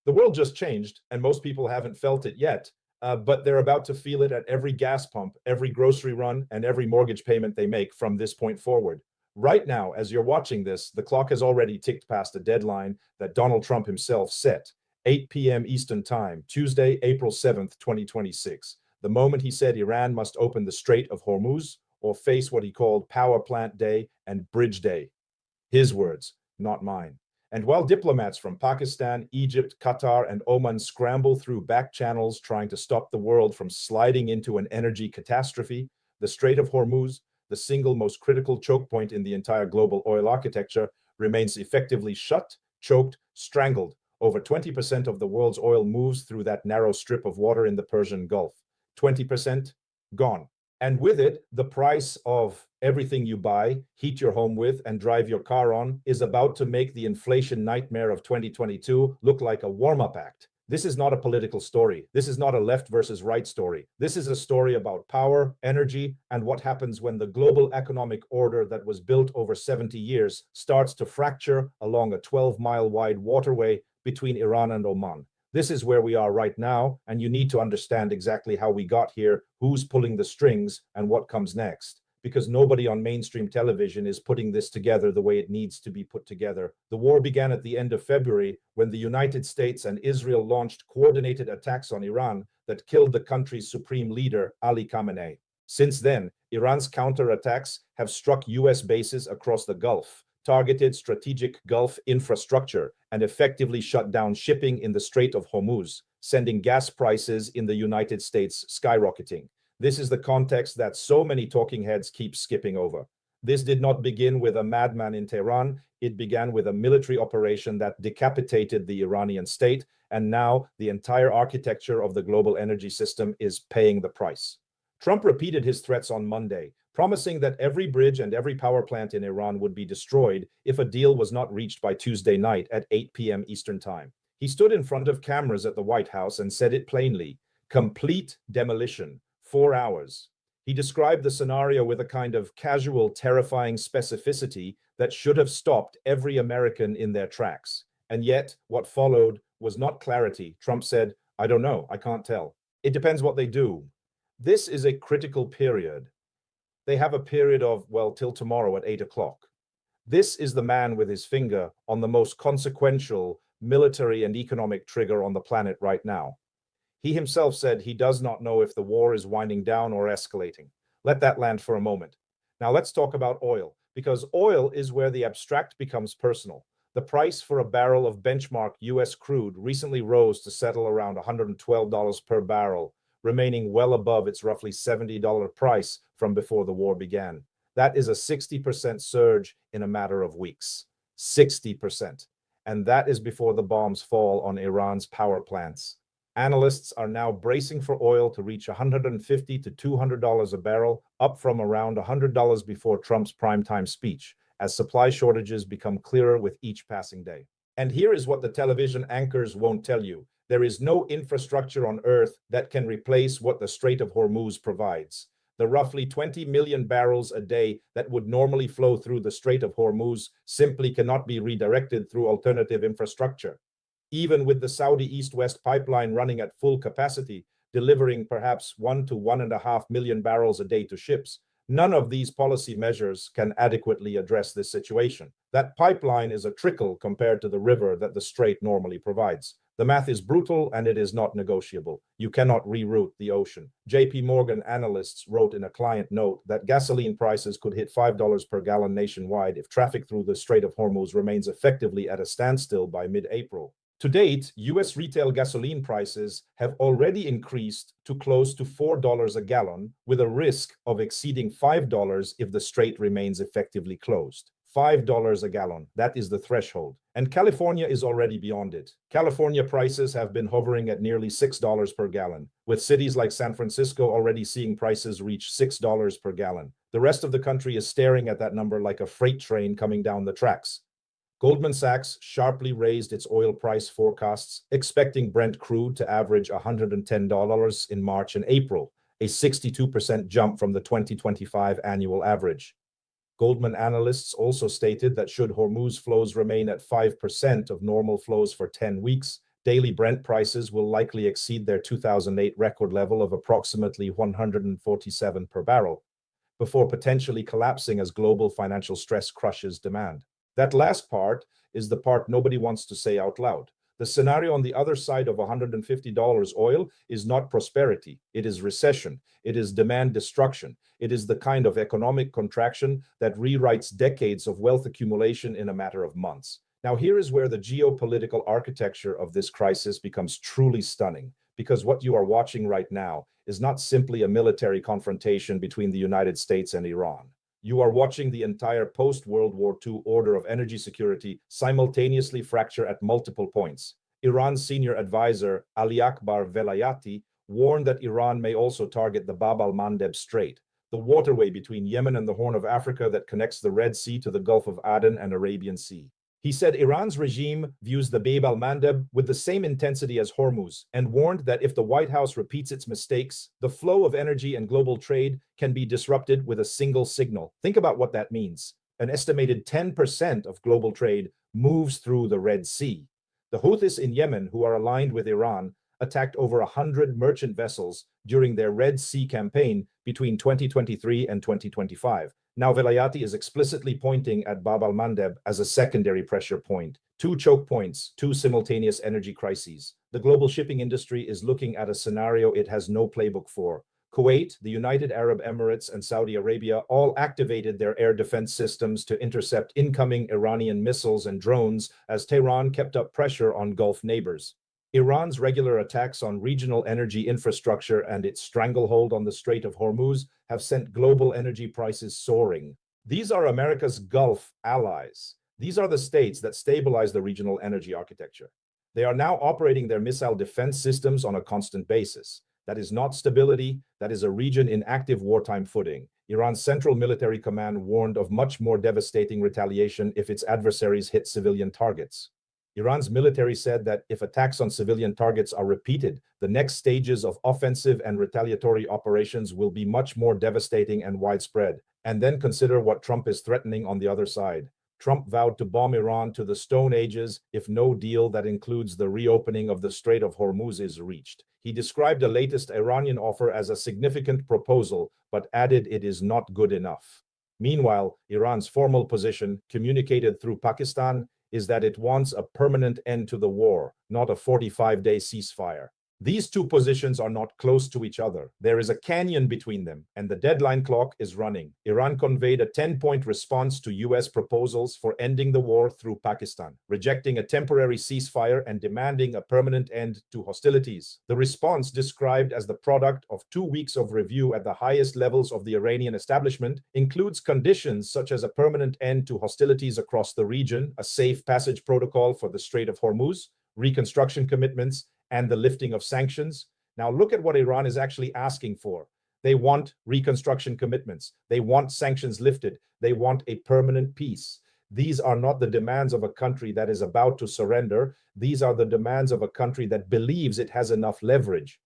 The world just changed, and most people haven't felt it yet, but they're about to feel it at every gas pump, every grocery run, and every mortgage payment they make from this point forward. Right now, as you're watching this, the clock has already ticked past a deadline that Donald Trump himself set, 8 p.m. Eastern Time, Tuesday, April 7th, 2026. The moment he said Iran must open the Strait of Hormuz or face what he called Power Plant Day and Bridge Day. His words, not mine. And while diplomats from Pakistan, Egypt, Qatar, and Oman scramble through back channels trying to stop the world from sliding into an energy catastrophe, the Strait of Hormuz, the single most critical choke point in the entire global oil architecture, remains effectively shut, choked, strangled. Over 20% of the world's oil moves through that narrow strip of water in the Persian Gulf. 20% gone. And with it, the price of everything you buy, heat your home with, and drive your car on is about to make the inflation nightmare of 2022 look like a warm-up act. This is not a political story. This is not a left versus right story. This is a story about power, energy, and what happens when the global economic order that was built over 70 years starts to fracture along a 12-mile wide waterway between Iran and Oman. This is where we are right now, and you need to understand exactly how we got here, who's pulling the strings, and what comes next. Because nobody on mainstream television is putting this together the way it needs to be put together. The war began at the end of February when the United States and Israel launched coordinated attacks on Iran that killed the country's supreme leader, Ali Khamenei. Since then, Iran's counterattacks have struck US bases across the Gulf, targeted strategic Gulf infrastructure, and effectively shut down shipping in the Strait of Hormuz, sending gas prices in the United States skyrocketing. This is the context that so many talking heads keep skipping over. This did not begin with a madman in Tehran. It began with a military operation that decapitated the Iranian state, and now the entire architecture of the global energy system is paying the price. Trump repeated his threats on Monday, promising that every bridge and every power plant in Iran would be destroyed if a deal was not reached by Tuesday night at 8 p.m. Eastern Time. He stood in front of cameras at the White House and said it plainly: complete demolition, 4 hours. He described the scenario with a kind of casual, terrifying specificity that should have stopped every American in their tracks. And yet, what followed was not clarity. Trump said, "I don't know, I can't tell. It depends what they do." This is a critical period. They have a period of, well, till tomorrow at 8 o'clock. This is the man with his finger on the most consequential military and economic trigger on the planet right now. He himself said he does not know if the war is winding down or escalating. Let that land for a moment. Now let's talk about oil, because oil is where the abstract becomes personal. The price for a barrel of benchmark US crude recently rose to settle around $112 per barrel, remaining well above its roughly $70 price from before the war began. That is a 60% surge in a matter of weeks. 60%. And that is before the bombs fall on Iran's power plants. Analysts are now bracing for oil to reach $150 to $200 a barrel, up from around $100 before Trump's primetime speech, as supply shortages become clearer with each passing day. And here is what the television anchors won't tell you. There is no infrastructure on Earth that can replace what the Strait of Hormuz provides. The roughly 20 million barrels a day that would normally flow through the Strait of Hormuz simply cannot be redirected through alternative infrastructure. Even with the Saudi East-West pipeline running at full capacity, delivering perhaps 1 to 1.5 million barrels a day to ships, none of these policy measures can adequately address this situation. That pipeline is a trickle compared to the river that the strait normally provides. The math is brutal and it is not negotiable. You cannot reroute the ocean. JP Morgan analysts wrote in a client note that gasoline prices could hit $5 per gallon nationwide if traffic through the Strait of Hormuz remains effectively at a standstill by mid-April. To date, US retail gasoline prices have already increased to close to $4 a gallon, with a risk of exceeding $5 if the strait remains effectively closed. $5 a gallon, that is the threshold. And California is already beyond it. California prices have been hovering at nearly $6 per gallon, with cities like San Francisco already seeing prices reach $6 per gallon. The rest of the country is staring at that number like a freight train coming down the tracks. Goldman Sachs sharply raised its oil price forecasts, expecting Brent crude to average $110 in March and April, a 62% jump from the 2025 annual average. Goldman analysts also stated that should Hormuz flows remain at 5% of normal flows for 10 weeks, Daily Brent prices will likely exceed their 2008 record level of approximately 147 per barrel, before potentially collapsing as global financial stress crushes demand. That last part is the part nobody wants to say out loud. The scenario on the other side of $150 oil is not prosperity. It is recession. It is demand destruction. It is the kind of economic contraction that rewrites decades of wealth accumulation in a matter of months. Now, here is where the geopolitical architecture of this crisis becomes truly stunning, because what you are watching right now is not simply a military confrontation between the United States and Iran. You are watching the entire post-World War II order of energy security simultaneously fracture at multiple points. Iran's senior advisor, Ali Akbar Velayati, warned that Iran may also target the Bab al-Mandeb Strait, the waterway between Yemen and the Horn of Africa that connects the Red Sea to the Gulf of Aden and Arabian Sea. He said Iran's regime views the Bab al-Mandeb with the same intensity as Hormuz, and warned that if the White House repeats its mistakes, the flow of energy and global trade can be disrupted with a single signal. Think about what that means. An estimated 10% of global trade moves through the Red Sea. The Houthis in Yemen, who are aligned with Iran, attacked over 100 merchant vessels during their Red Sea campaign between 2023 and 2025. Now, Velayati is explicitly pointing at Bab al-Mandeb as a secondary pressure point. Two choke points, two simultaneous energy crises. The global shipping industry is looking at a scenario it has no playbook for. Kuwait, the United Arab Emirates, and Saudi Arabia all activated their air defense systems to intercept incoming Iranian missiles and drones as Tehran kept up pressure on Gulf neighbors. Iran's regular attacks on regional energy infrastructure and its stranglehold on the Strait of Hormuz have sent global energy prices soaring. These are America's Gulf allies. These are the states that stabilize the regional energy architecture. They are now operating their missile defense systems on a constant basis. That is not stability. That is a region in active wartime footing. Iran's Central Military Command warned of much more devastating retaliation if its adversaries hit civilian targets. Iran's military said that if attacks on civilian targets are repeated, the next stages of offensive and retaliatory operations will be much more devastating and widespread. And then consider what Trump is threatening on the other side. Trump vowed to bomb Iran to the Stone Ages if no deal that includes the reopening of the Strait of Hormuz is reached. He described the latest Iranian offer as a significant proposal, but added it is not good enough. Meanwhile, Iran's formal position, communicated through Pakistan, is that it wants a permanent end to the war, not a 45-day ceasefire. These two positions are not close to each other. There is a canyon between them, and the deadline clock is running. Iran conveyed a 10-point response to US proposals for ending the war through Pakistan, rejecting a temporary ceasefire and demanding a permanent end to hostilities. The response, described as the product of 2 weeks of review at the highest levels of the Iranian establishment, includes conditions such as a permanent end to hostilities across the region, a safe passage protocol for the Strait of Hormuz, reconstruction commitments, and the lifting of sanctions. Now look at what Iran is actually asking for. They want reconstruction commitments. They want sanctions lifted. They want a permanent peace. These are not the demands of a country that is about to surrender. These are the demands of a country that believes it has enough leverage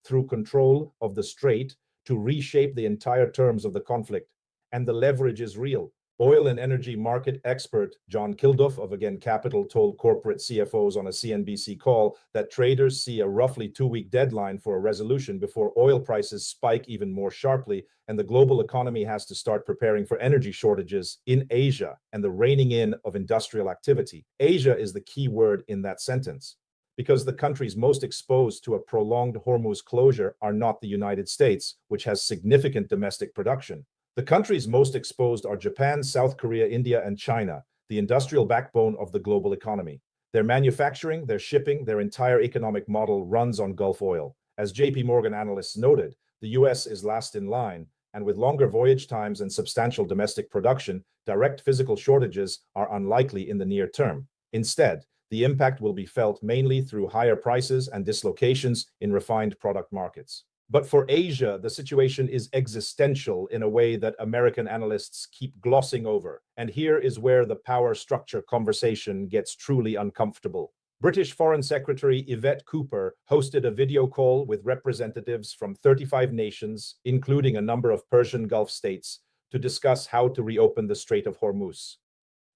through control of the strait to reshape the entire terms of the conflict. And the leverage is real. Oil and energy market expert John Kilduff of Again Capital told corporate CFOs on a CNBC call that traders see a roughly 2-week deadline for a resolution before oil prices spike even more sharply, and the global economy has to start preparing for energy shortages in Asia and the reining in of industrial activity. Asia is the key word in that sentence, because the countries most exposed to a prolonged Hormuz closure are not the United States, which has significant domestic production. The countries most exposed are Japan, South Korea, India, and China, the industrial backbone of the global economy. Their manufacturing, their shipping, their entire economic model runs on Gulf oil. As JP Morgan analysts noted, the US is last in line, and with longer voyage times and substantial domestic production, direct physical shortages are unlikely in the near term. Instead, the impact will be felt mainly through higher prices and dislocations in refined product markets. But for Asia, the situation is existential in a way that American analysts keep glossing over. And here is where the power structure conversation gets truly uncomfortable. British Foreign Secretary Yvette Cooper hosted a video call with representatives from 35 nations, including a number of Persian Gulf states, to discuss how to reopen the Strait of Hormuz.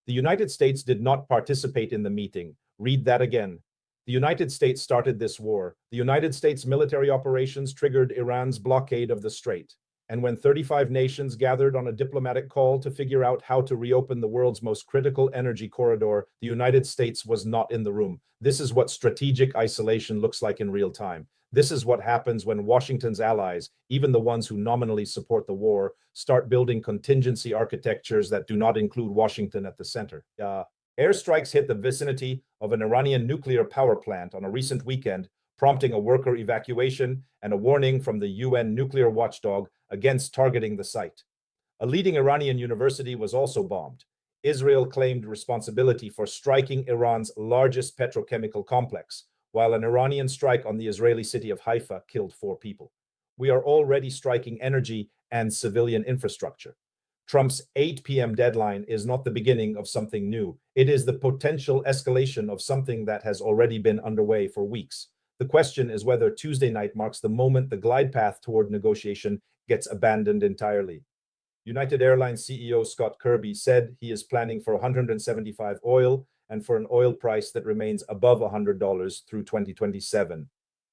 The United States did not participate in the meeting. Read that again. The United States started this war. The United States military operations triggered Iran's blockade of the Strait. And when 35 nations gathered on a diplomatic call to figure out how to reopen the world's most critical energy corridor, the United States was not in the room. This is what strategic isolation looks like in real time. This is what happens when Washington's allies, even the ones who nominally support the war, start building contingency architectures that do not include Washington at the center. Airstrikes hit the vicinity of an Iranian nuclear power plant on a recent weekend, prompting a worker evacuation and a warning from the UN nuclear watchdog against targeting the site. A leading Iranian university was also bombed. Israel claimed responsibility for striking Iran's largest petrochemical complex, while an Iranian strike on the Israeli city of Haifa killed 4 people. We are already striking energy and civilian infrastructure. Trump's 8 p.m. deadline is not the beginning of something new. It is the potential escalation of something that has already been underway for weeks. The question is whether Tuesday night marks the moment the glide path toward negotiation gets abandoned entirely. United Airlines CEO Scott Kirby said he is planning for $175 oil and for an oil price that remains above $100 through 2027.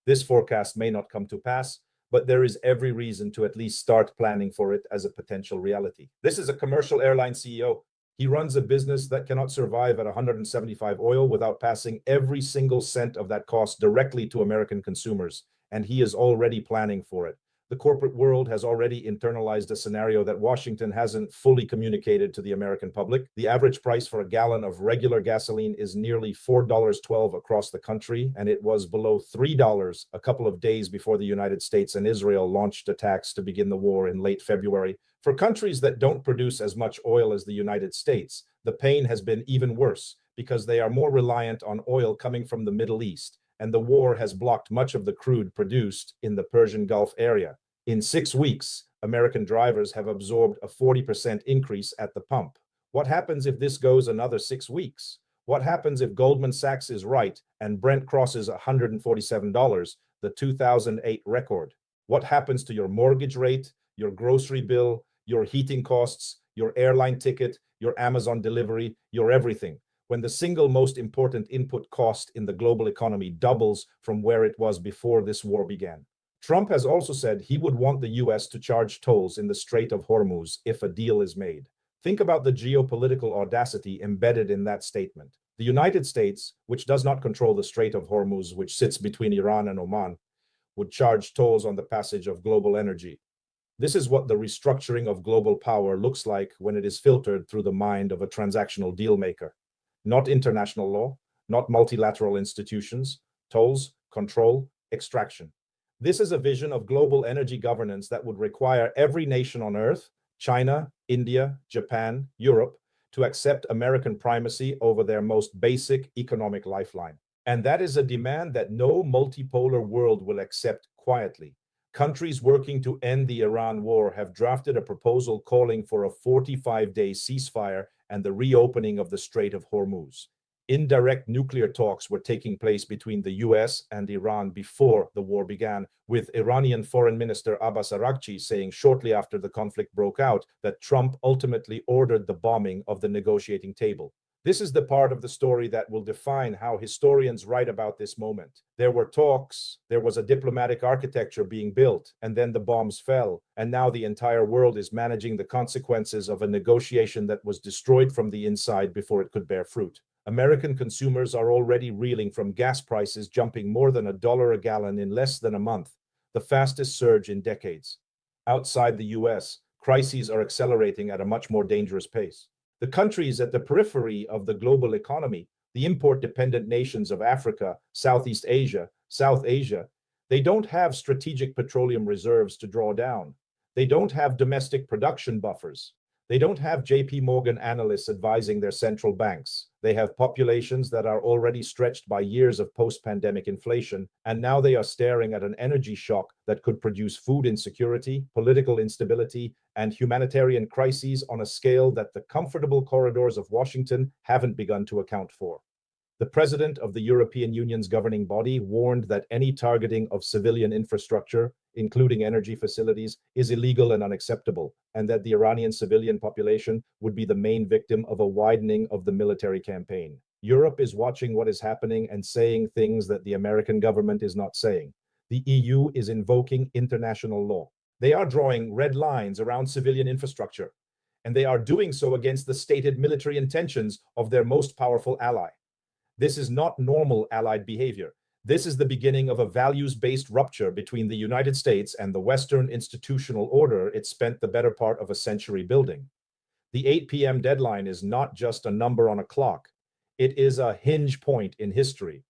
This forecast may not come to pass, but there is every reason to at least start planning for it as a potential reality. This is a commercial airline CEO. He runs a business that cannot survive at $175 oil without passing every single cent of that cost directly to American consumers, and he is already planning for it. The corporate world has already internalized a scenario that Washington hasn't fully communicated to the American public. The average price for a gallon of regular gasoline is nearly $4.12 across the country, and it was below $3 a couple of days before the United States and Israel launched attacks to begin the war in late February. For countries that don't produce as much oil as the United States, the pain has been even worse because they are more reliant on oil coming from the Middle East, and the war has blocked much of the crude produced in the Persian Gulf area. In 6 weeks, American drivers have absorbed a 40% increase at the pump. What happens if this goes another 6 weeks? What happens if Goldman Sachs is right and Brent crosses $147, the 2008 record? What happens to your mortgage rate, your grocery bill, your heating costs, your airline ticket, your Amazon delivery, your everything, when the single most important input cost in the global economy doubles from where it was before this war began? Trump has also said he would want the US to charge tolls in the Strait of Hormuz if a deal is made. Think about the geopolitical audacity embedded in that statement. The United States, which does not control the Strait of Hormuz, which sits between Iran and Oman, would charge tolls on the passage of global energy. This is what the restructuring of global power looks like when it is filtered through the mind of a transactional deal maker. Not international law, not multilateral institutions, tolls, control, extraction. This is a vision of global energy governance that would require every nation on Earth, China, India, Japan, Europe, to accept American primacy over their most basic economic lifeline. And that is a demand that no multipolar world will accept quietly. Countries working to end the Iran war have drafted a proposal calling for a 45-day ceasefire and the reopening of the Strait of Hormuz. Indirect nuclear talks were taking place between the US and Iran before the war began, with Iranian Foreign Minister Abbas Araghchi saying shortly after the conflict broke out that Trump ultimately ordered the bombing of the negotiating table. This is the part of the story that will define how historians write about this moment. There were talks, there was a diplomatic architecture being built, and then the bombs fell, and now the entire world is managing the consequences of a negotiation that was destroyed from the inside before it could bear fruit. American consumers are already reeling from gas prices jumping more than $1 a gallon in less than a month, the fastest surge in decades. Outside the US, crises are accelerating at a much more dangerous pace. The countries at the periphery of the global economy, the import-dependent nations of Africa, Southeast Asia, South Asia, they don't have strategic petroleum reserves to draw down. They don't have domestic production buffers. They don't have JP Morgan analysts advising their central banks. They have populations that are already stretched by years of post-pandemic inflation, and now they are staring at an energy shock that could produce food insecurity, political instability, and humanitarian crises on a scale that the comfortable corridors of Washington haven't begun to account for. The president of the European Union's governing body warned that any targeting of civilian infrastructure, including energy facilities, is illegal and unacceptable, and that the Iranian civilian population would be the main victim of a widening of the military campaign. Europe is watching what is happening and saying things that the American government is not saying. The EU is invoking international law. They are drawing red lines around civilian infrastructure, and they are doing so against the stated military intentions of their most powerful ally. This is not normal allied behavior. This is the beginning of a values-based rupture between the United States and the Western institutional order it spent the better part of a century building. The 8 p.m. deadline is not just a number on a clock. It is a hinge point in history.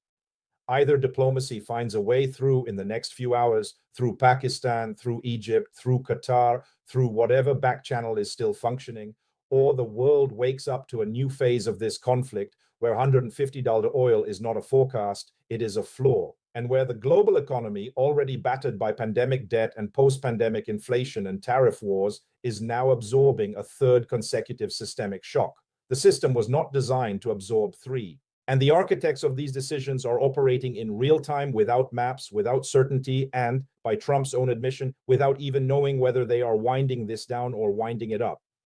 Either diplomacy finds a way through in the next few hours, through Pakistan, through Egypt, through Qatar, through whatever back channel is still functioning, or the world wakes up to a new phase of this conflict where $150 oil is not a forecast, it is a floor, and where the global economy, already battered by pandemic debt and post-pandemic inflation and tariff wars, is now absorbing a third consecutive systemic shock. The system was not designed to absorb three. And the architects of these decisions are operating in real time without maps, without certainty, and, by Trump's own admission, without even knowing whether they are winding this down or winding it up.